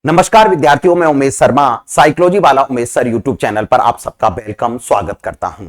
नमस्कार विद्यार्थियों, मैं उमेश शर्मा साइकोलॉजी वाला उमेश सर यूट्यूब चैनल पर आप सबका वेलकम स्वागत करता हूं।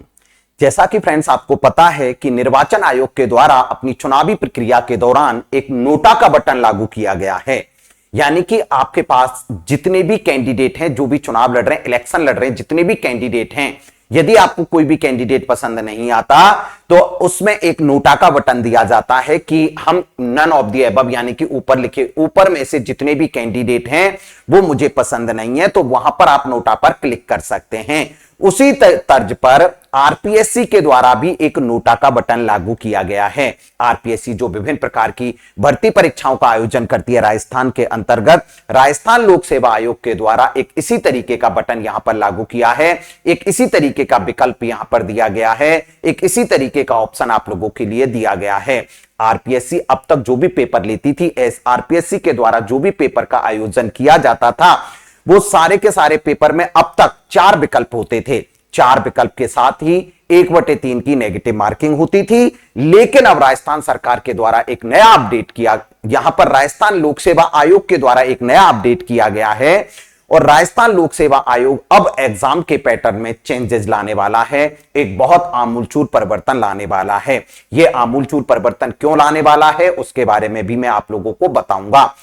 जैसा कि फ्रेंड्स आपको पता है कि निर्वाचन आयोग के द्वारा अपनी चुनावी प्रक्रिया के दौरान एक नोटा का बटन लागू किया गया है। यानी कि आपके पास जितने भी कैंडिडेट हैं, जो भी चुनाव लड़ रहे हैं, इलेक्शन लड़ रहे हैं, जितने भी कैंडिडेट हैं, यदि आपको कोई भी कैंडिडेट पसंद नहीं आता तो उसमें एक नोटा का बटन दिया जाता है कि हम नन ऑफ द अबव, यानी कि ऊपर लिखे ऊपर में से जितने भी कैंडिडेट हैं वो मुझे पसंद नहीं है, तो वहां पर आप नोटा पर क्लिक कर सकते हैं। उसी तर्ज पर आरपीएससी के द्वारा भी एक नोटा का बटन लागू किया गया है। आरपीएससी जो विभिन्न प्रकार की भर्ती परीक्षाओं का आयोजन करती है राजस्थान के अंतर्गत, राजस्थान लोक सेवा आयोग के द्वारा एक इसी तरीके का बटन यहां पर लागू किया है, एक इसी तरीके का विकल्प यहां पर दिया गया है, एक इसी तरीके का ऑप्शन आप लोगों के लिए दिया गया है। आरपीएससी अब तक जो भी पेपर लेती थी, आरपीएससी के द्वारा जो भी पेपर का आयोजन किया जाता था, वो सारे के सारे पेपर में अब तक 4 विकल्प होते थे। 4 विकल्प के साथ ही 1/3 की नेगेटिव मार्किंग होती थी। लेकिन अब राजस्थान सरकार के द्वारा एक नया अपडेट किया, यहां पर राजस्थान लोक सेवा आयोग के द्वारा एक नया अपडेट किया गया है और राजस्थान लोक सेवा आयोग अब एग्जाम के पैटर्न में चेंजेस लाने वाला है, एक बहुत आमूलचूल परिवर्तन लाने वाला है। यह आमूलचूल परिवर्तन क्यों लाने वाला है उसके बारे में भी मैं आप लोगों को बताऊंगा।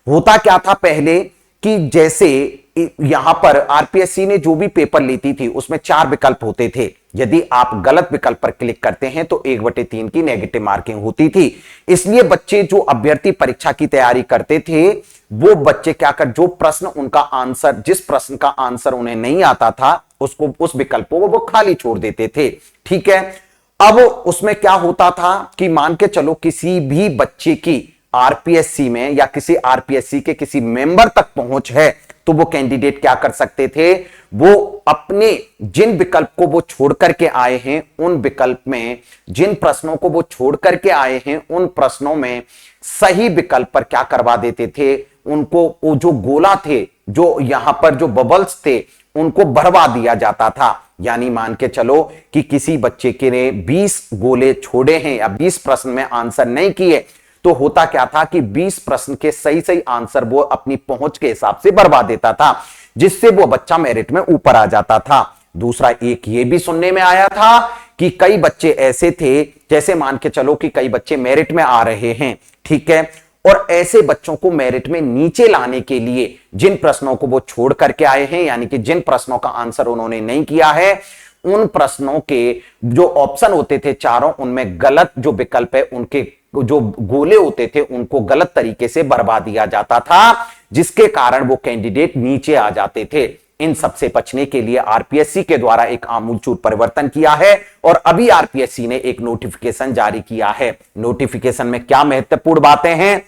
होता क्या था पहले कि जैसे यहां पर आरपीएससी ने जो भी पेपर लेती थी उसमें 4 विकल्प होते थे। यदि आप गलत विकल्प पर क्लिक करते हैं तो 1/3 की नेगेटिव मार्किंग होती थी। इसलिए बच्चे जो अभ्यर्थी परीक्षा की तैयारी करते थे, वो बच्चे क्या कर, जो प्रश्न उनका आंसर, जिस प्रश्न का आंसर उन्हें नहीं आता था, उसको, उस विकल्प को वो खाली छोड़ देते थे। ठीक है, अब उसमें क्या होता था कि मान के चलो किसी भी बच्चे की आरपीएससी में या किसी आरपीएससी के किसी मेंबर तक पहुंच है, तो वो कैंडिडेट क्या कर सकते थे, वो अपने जिन विकल्प को वो छोड़ करके आए हैं, उन विकल्प में जिन प्रश्नों को वो छोड़ करके आए हैं, उन प्रश्नों में सही विकल्प पर क्या करवा देते थे, उनको वो जो गोला थे, जो यहां पर जो बबल्स थे, उनको भरवा दिया जाता था। यानी मान के चलो कि किसी बच्चे के ने 20 गोले छोड़े हैं या 20 प्रश्न में आंसर नहीं किए, तो होता क्या था कि 20 प्रश्न के सही सही आंसर वो अपनी पहुंच के हिसाब से भरवा देता था, जिससे वो बच्चा मेरिट में ऊपर आ जाता था। दूसरा, एक ये भी सुनने में आया था कि कई बच्चे ऐसे थे, जैसे मान के चलो कि कई बच्चे मेरिट में आ रहे हैं, ठीक है, और ऐसे बच्चों को मेरिट में नीचे लाने के लिए जिन प्रश्नों को वो छोड़ करके आए हैं, यानी कि जिन प्रश्नों का आंसर उन्होंने नहीं किया है, उन प्रश्नों के जो ऑप्शन होते थे चारों, उनमें गलत जो विकल्प है, उनके जो गोले होते थे, उनको गलत तरीके से भरवा दिया जाता था, जिसके कारण वो कैंडिडेट नीचे आ जाते थे। इन सबसे बचने के लिए आरपीएससी के द्वारा एक आमूलचूल परिवर्तन किया है और अभी आरपीएससी ने एक नोटिफिकेशन जारी किया है। नोटिफिकेशन में क्या महत्वपूर्ण बातें हैं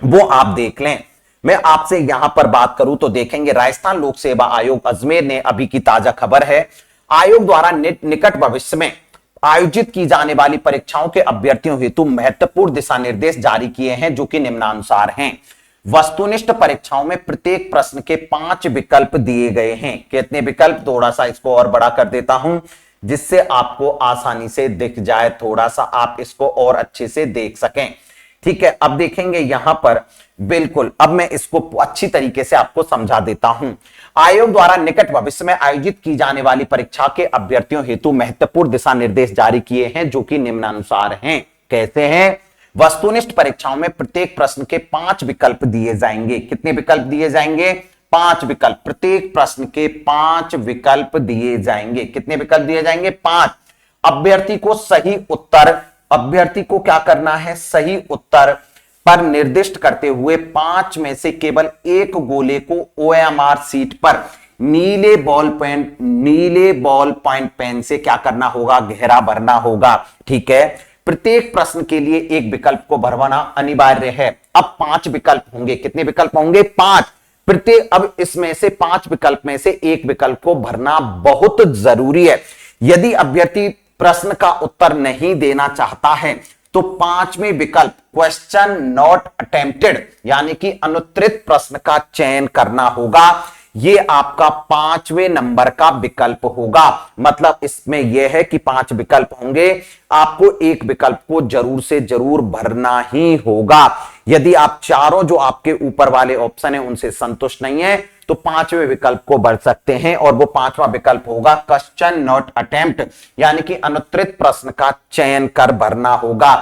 वो आप देख लें। मैं आपसे यहां पर बात करूं तो देखेंगे, राजस्थान लोक सेवा आयोग अजमेर ने अभी की ताजा खबर है, आयोग द्वारा निकट भविष्य में आयोजित की जाने वाली परीक्षाओं के अभ्यर्थियों हेतु महत्वपूर्ण दिशा निर्देश जारी किए हैं, जो कि निम्नानुसार हैं। वस्तुनिष्ठ परीक्षाओं में प्रत्येक प्रश्न के 5 विकल्प दिए गए हैं। कितने विकल्प, थोड़ा सा इसको और बड़ा कर देता हूं जिससे आपको आसानी से दिख जाए, थोड़ा सा आप इसको और अच्छे से देख सकें। ठीक है, अब देखेंगे यहां पर, बिल्कुल, अब मैं इसको अच्छी तरीके से आपको समझा देता हूं। आयोग द्वारा निकट भविष्य में आयोजित की जाने वाली परीक्षा के अभ्यर्थियों हेतु महत्वपूर्ण दिशा निर्देश जारी किए हैं, जो कि निम्नानुसार हैं। कैसे हैं? वस्तुनिष्ठ परीक्षाओं में प्रत्येक प्रश्न के 5 विकल्प दिए जाएंगे। कितने विकल्प दिए जाएंगे? 5 विकल्प। प्रत्येक प्रश्न के 5 विकल्प दिए जाएंगे। कितने विकल्प दिए जाएंगे? 5। अभ्यर्थी को क्या करना है, सही उत्तर पर निर्दिष्ट करते हुए 5 में से केवल एक गोले को ओएमआर सीट पर नीले बॉल पॉइंट पेन से क्या करना होगा, गहरा भरना होगा। ठीक है, प्रत्येक प्रश्न के लिए एक विकल्प को भरवाना अनिवार्य है। अब 5 विकल्प होंगे। कितने विकल्प होंगे? 5। प्रत्येक, अब इसमें से 5 विकल्प में से एक विकल्प को भरना बहुत जरूरी है। यदि अभ्यर्थी प्रश्न का उत्तर नहीं देना चाहता है तो 5वें विकल्प क्वेश्चन नॉट अटेम्प्टेड, यानी कि अनुत्तरित प्रश्न का चयन करना होगा। यह आपका 5वें नंबर का विकल्प होगा। मतलब इसमें यह है कि 5 विकल्प होंगे, आपको एक विकल्प को जरूर से जरूर भरना ही होगा। यदि आप चारों जो आपके ऊपर वाले ऑप्शन है उनसे संतुष्ट नहीं है तो पांचवें विकल्प को बढ़ सकते हैं, और वो पांचवा विकल्प होगा क्वेश्चन नॉट अटेम्प्ट, यानी कि अनुत्तरित प्रश्न का चयन कर भरना होगा।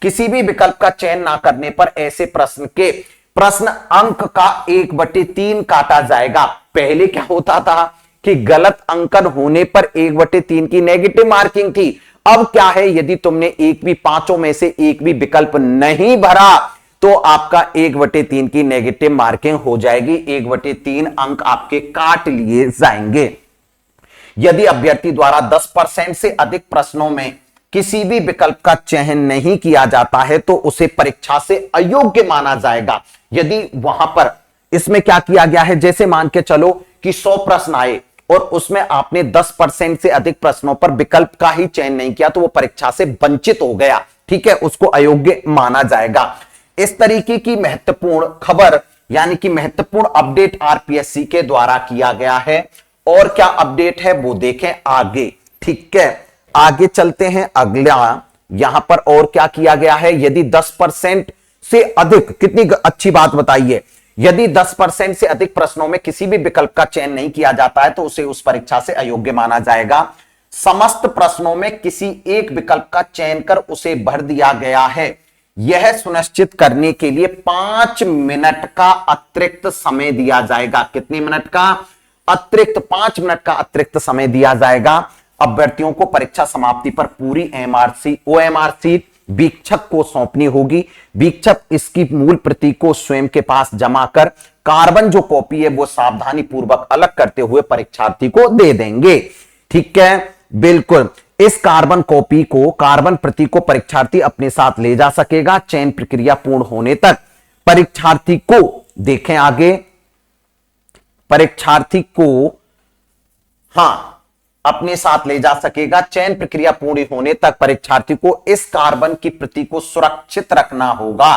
किसी भी विकल्प का चयन ना करने पर ऐसे प्रश्न के प्रश्न अंक का 1/3 काटा जाएगा। पहले क्या होता था कि गलत अंकन होने पर 1/3 की नेगेटिव मार्किंग थी। अब क्या है, यदि तुमने एक भी पांचों में से एक भी विकल्प नहीं भरा तो आपका 1/3 की नेगेटिव मार्किंग हो जाएगी, 1/3 अंक आपके काट लिए जाएंगे। यदि अभ्यर्थी द्वारा 10% से अधिक प्रश्नों में किसी भी विकल्प का चयन नहीं किया जाता है तो उसे परीक्षा से अयोग्य माना जाएगा। यदि वहां पर इसमें क्या किया गया है, जैसे मान के चलो कि 100 प्रश्न आए और उसमें आपने 10% से अधिक प्रश्नों पर विकल्प का ही चयन नहीं किया तो वो परीक्षा से वंचित हो गया, ठीक है, उसको अयोग्य माना जाएगा। इस तरीके की महत्वपूर्ण खबर यानी कि महत्वपूर्ण अपडेट आरपीएससी के द्वारा किया गया है। और क्या अपडेट है वो देखें आगे, ठीक है। आगे चलते हैं अगला, यहां पर और क्या किया गया है, यदि 10% से अधिक, कितनी अच्छी बात बताइए, यदि 10% से अधिक प्रश्नों में किसी भी विकल्प का चयन नहीं किया जाता है तो उसे उस परीक्षा से अयोग्य माना जाएगा। समस्त प्रश्नों में किसी एक विकल्प का चयन कर उसे भर दिया गया है, यह सुनिश्चित करने के लिए 5 मिनट का अतिरिक्त समय दिया जाएगा। कितने मिनट का अतिरिक्त? 5 मिनट का अतिरिक्त समय दिया जाएगा। अभ्यर्थियों को परीक्षा समाप्ति पर पूरी एमआरसी ओएमआर सीट वीक्षक को सौंपनी होगी। वीक्षक इसकी मूल प्रति को स्वयं के पास जमा कर कार्बन जो कॉपी है वो सावधानी पूर्वक अलग करते हुए परीक्षार्थी को दे देंगे, ठीक है, बिल्कुल। इस कार्बन कॉपी को, कार्बन प्रति को परीक्षार्थी अपने साथ ले जा सकेगा। चयन प्रक्रिया पूर्ण होने तक परीक्षार्थी को, देखें आगे, परीक्षार्थी को अपने साथ ले जा सकेगा। चयन प्रक्रिया पूरी होने तक परीक्षार्थी को इस कार्बन की प्रति को सुरक्षित रखना होगा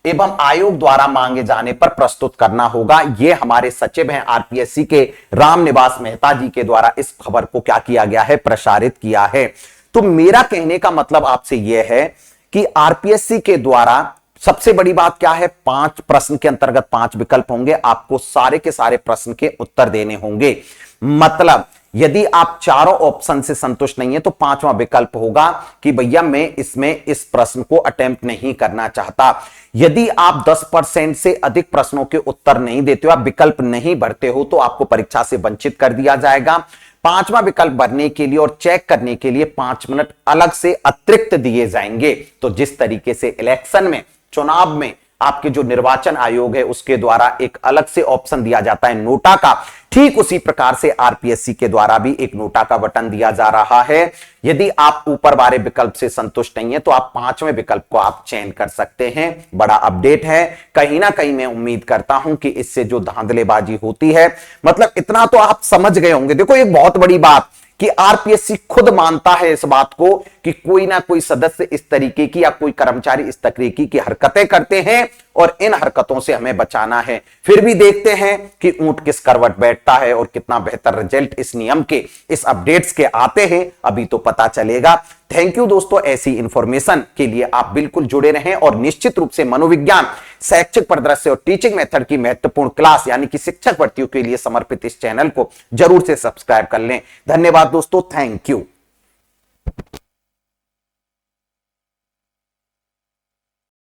एवं आयोग द्वारा मांगे जाने पर प्रस्तुत करना होगा। यह हमारे सचिव हैं आरपीएससी के रामनिवास मेहता जी के द्वारा इस खबर को क्या किया गया है, प्रसारित किया है। तो मेरा कहने का मतलब आपसे यह है कि आरपीएससी के द्वारा सबसे बड़ी बात क्या है, 5 प्रश्न के अंतर्गत 5 विकल्प होंगे, आपको सारे के सारे प्रश्न के उत्तर देने होंगे। मतलब यदि आप चारों ऑप्शन से संतुष्ट नहीं है तो 5वां विकल्प होगा कि भैया मैं इसमें इस प्रश्न को अटेम्प्ट नहीं करना चाहता। यदि आप 10% से अधिक प्रश्नों के उत्तर नहीं देते हो, आप विकल्प नहीं भरते हो, तो आपको परीक्षा से वंचित कर दिया जाएगा। 5वां विकल्प भरने के लिए और चेक करने के लिए 5 मिनट अलग से अतिरिक्त दिए जाएंगे। तो जिस तरीके से इलेक्शन में, चुनाव में आपके जो निर्वाचन आयोग है उसके द्वारा एक अलग से ऑप्शन दिया जाता है नोटा का, ठीक उसी प्रकार से आरपीएससी के द्वारा भी एक नोटा का बटन दिया जा रहा है। यदि आप ऊपर वाले विकल्प से संतुष्ट नहीं है तो आप 5वें विकल्प को आप चयन कर सकते हैं। बड़ा अपडेट है, कहीं ना कहीं मैं उम्मीद करता हूं कि इससे जो धांधलेबाजी होती है, मतलब इतना तो आप समझ गए होंगे। देखो एक बहुत बड़ी बात कि आरपीएससी खुद मानता है इस बात को कि कोई ना कोई सदस्य इस तरीके की या कोई कर्मचारी इस तरीके की हरकतें करते हैं और इन हरकतों से हमें बचाना है। फिर भी देखते हैं कि ऊंट किस करवट बैठता है और कितना बेहतर रिजल्ट इस नियम के, इस अपडेट्स के आते हैं, अभी तो पता चलेगा। थैंक यू दोस्तों, ऐसी इंफॉर्मेशन के लिए आप बिल्कुल जुड़े रहें और निश्चित रूप से मनोविज्ञान, शैक्षिक परिदृश्य और टीचिंग मेथड की महत्वपूर्ण क्लास यानी कि शिक्षक भर्तियों के लिए समर्पित इस चैनल को जरूर से सब्सक्राइब कर लें। धन्यवाद दोस्तों, थैंक यू।